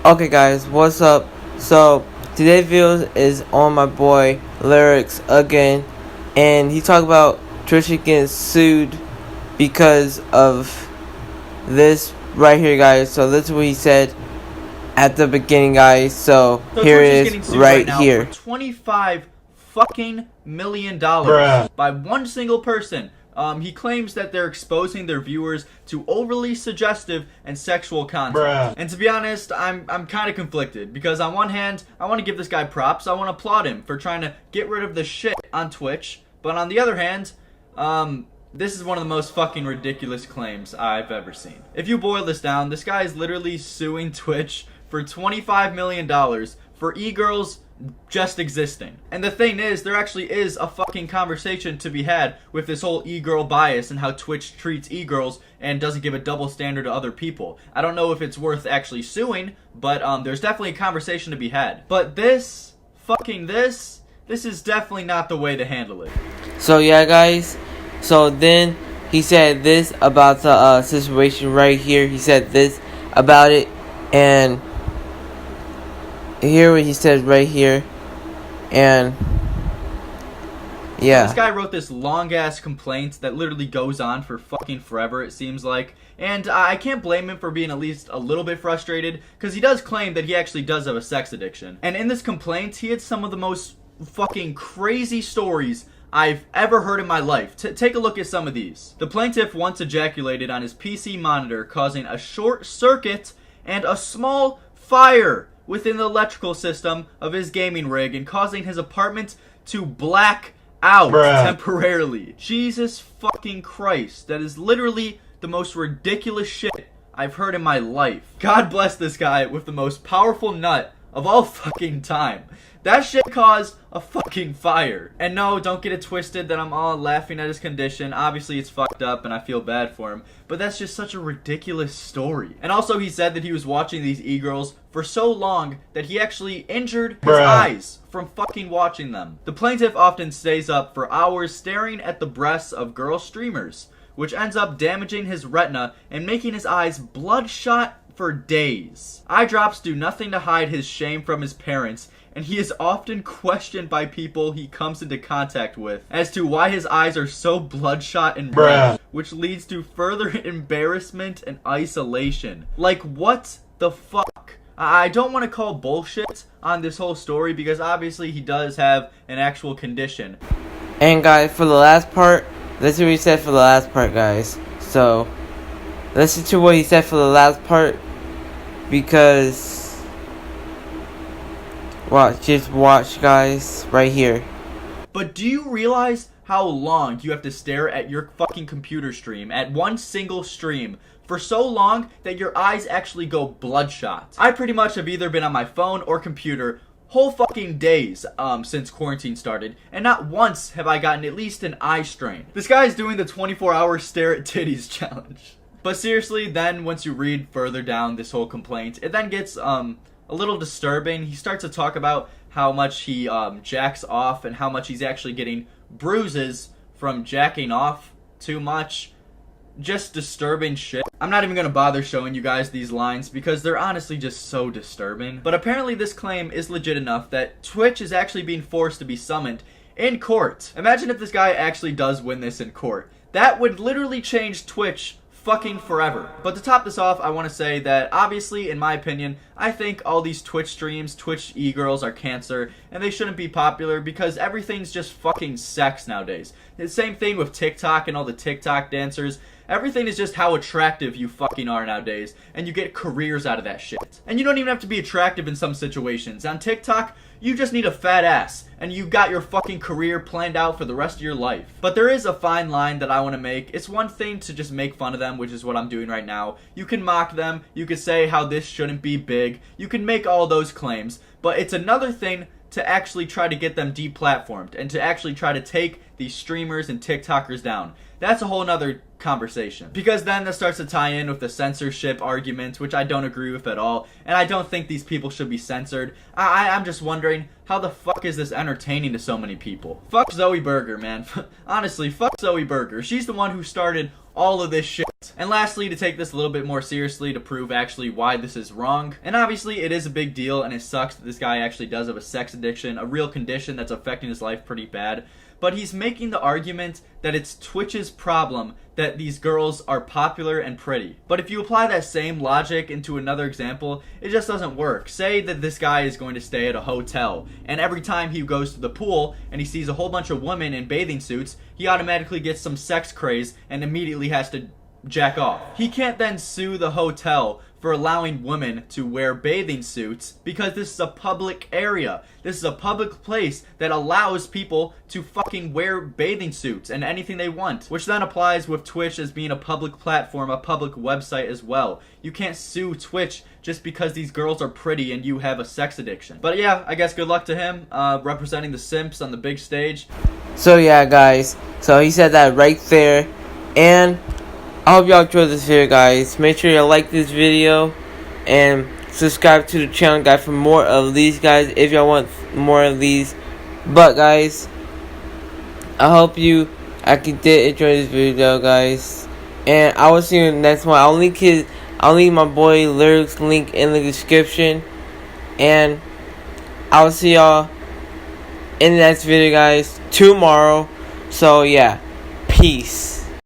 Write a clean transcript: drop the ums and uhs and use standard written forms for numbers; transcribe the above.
Okay guys, what's up? So today's video is on my boy Lerix again, and he talked about Twitch getting sued because of this right here, guys. So this is what he said at the beginning, guys. So here Twitch it getting is sued right now here. for $25 fucking million by one single person. He claims that they're exposing their viewers to overly suggestive and sexual content. And to be honest, I'm kind of conflicted, because on one hand, I want to give this guy props. I want to applaud him for trying to get rid of the shit on Twitch. But on the other hand, this is one of the most fucking ridiculous claims I've ever seen. If you boil this down, this guy is literally suing Twitch for $25 million for e-girls just existing. And the thing is, there actually is a fucking conversation to be had with this whole e-girl bias and how Twitch treats e-girls and doesn't give a double standard to other people. I don't know if it's worth actually suing, but there's definitely a conversation to be had. But this is definitely not the way to handle it. So yeah, guys. So then he said this about the situation right here. He said this about it, and hear what he said right here, and yeah. This guy wrote this long ass complaint that literally goes on for fucking forever, it seems like, and I can't blame him for being at least a little bit frustrated, because he does claim that he actually does have a sex addiction. And in this complaint, he had some of the most fucking crazy stories I've ever heard in my life. Take a look at some of these. The plaintiff once ejaculated on his PC monitor, causing a short circuit and a small fire within the electrical system of his gaming rig, and causing his apartment to black out temporarily. Jesus fucking Christ. That is literally the most ridiculous shit I've heard in my life. God bless this guy with the most powerful nut of all fucking time. That shit caused a fucking fire. And no, don't get it twisted that I'm all laughing at his condition. Obviously it's fucked up and I feel bad for him, but that's just such a ridiculous story. And also he said that he was watching these e-girls for so long that he actually injured his eyes from fucking watching them. The plaintiff often stays up for hours staring at the breasts of girl streamers, which ends up damaging his retina and making his eyes bloodshot for days. Eye drops do nothing to hide his shame from his parents, and he is often questioned by people he comes into contact with as to why his eyes are so bloodshot and red, which leads to further embarrassment and isolation. Like, what the fuck? I don't want to call bullshit on this whole story, because obviously he does have an actual condition. And guys, for the last part, listen to what he said for the last part, guys. So listen to what he said for the last part, because just watch, guys, right here. But do you realize how long you have to stare at your fucking computer stream, at one single stream, for so long that your eyes actually go bloodshot? I pretty much have either been on my phone or computer whole fucking days since quarantine started, and not once have I gotten at least an eye strain. This guy's doing the 24-hour stare at titties challenge. But seriously, then once you read further down this whole complaint, it then gets a little disturbing. He starts to talk about how much he jacks off and how much he's actually getting bruises from jacking off too much. Just disturbing shit. I'm not even gonna bother showing you guys these lines because they're honestly just so disturbing. But apparently this claim is legit enough that Twitch is actually being forced to be summoned in court. Imagine if this guy actually does win this in court. That would literally change Twitch fucking forever. But to top this off, I want to say that obviously, in my opinion, I think all these Twitch streams, Twitch e-girls are cancer, and they shouldn't be popular because everything's just fucking sex nowadays. The same thing with TikTok and all the TikTok dancers. Everything is just how attractive you fucking are nowadays, and you get careers out of that shit. And you don't even have to be attractive in some situations. On TikTok, you just need a fat ass, and you got your fucking career planned out for the rest of your life. But there is a fine line that I want to make. It's one thing to just make fun of them, which is what I'm doing right now. You can mock them, you can say how this shouldn't be big, you can make all those claims, but it's another thing to actually try to get them deplatformed, and to actually try to take these streamers and TikTokers down. That's a whole nother conversation, because then that starts to tie in with the censorship argument, which I don't agree with at all, and I don't think these people should be censored. I'm just wondering, how the fuck is this entertaining to so many people? Fuck Zoe Berger, man. Honestly, fuck Zoe Berger. She's the one who started all of this shit. And lastly, to take this a little bit more seriously, to prove actually why this is wrong, and obviously it is a big deal and it sucks that this guy actually does have a sex addiction, a real condition that's affecting his life pretty bad, but he's making the argument that it's Twitch's problem that these girls are popular and pretty. But if you apply that same logic into another example, it just doesn't work. Say that this guy is going to stay at a hotel, and every time he goes to the pool and he sees a whole bunch of women in bathing suits, he automatically gets some sex craze and immediately has to jack off. He can't then sue the hotel for allowing women to wear bathing suits because this is a public area. This is a public place that allows people to fucking wear bathing suits and anything they want, which then applies with Twitch as being a public platform, a public website as well. You can't sue Twitch just because these girls are pretty and you have a sex addiction. But yeah, I guess good luck to him representing the simps on the big stage. So yeah, guys, so he said that right there, and I hope y'all enjoyed this video, guys. Make sure you like this video and subscribe to the channel, guys, for more of these, guys, if y'all want more of these. But guys, I hope you actually did enjoy this video, guys, and I will see you in the next one. I'll leave my boy lerix link in the description, and I'll see y'all in the next video, guys, tomorrow. So yeah, peace.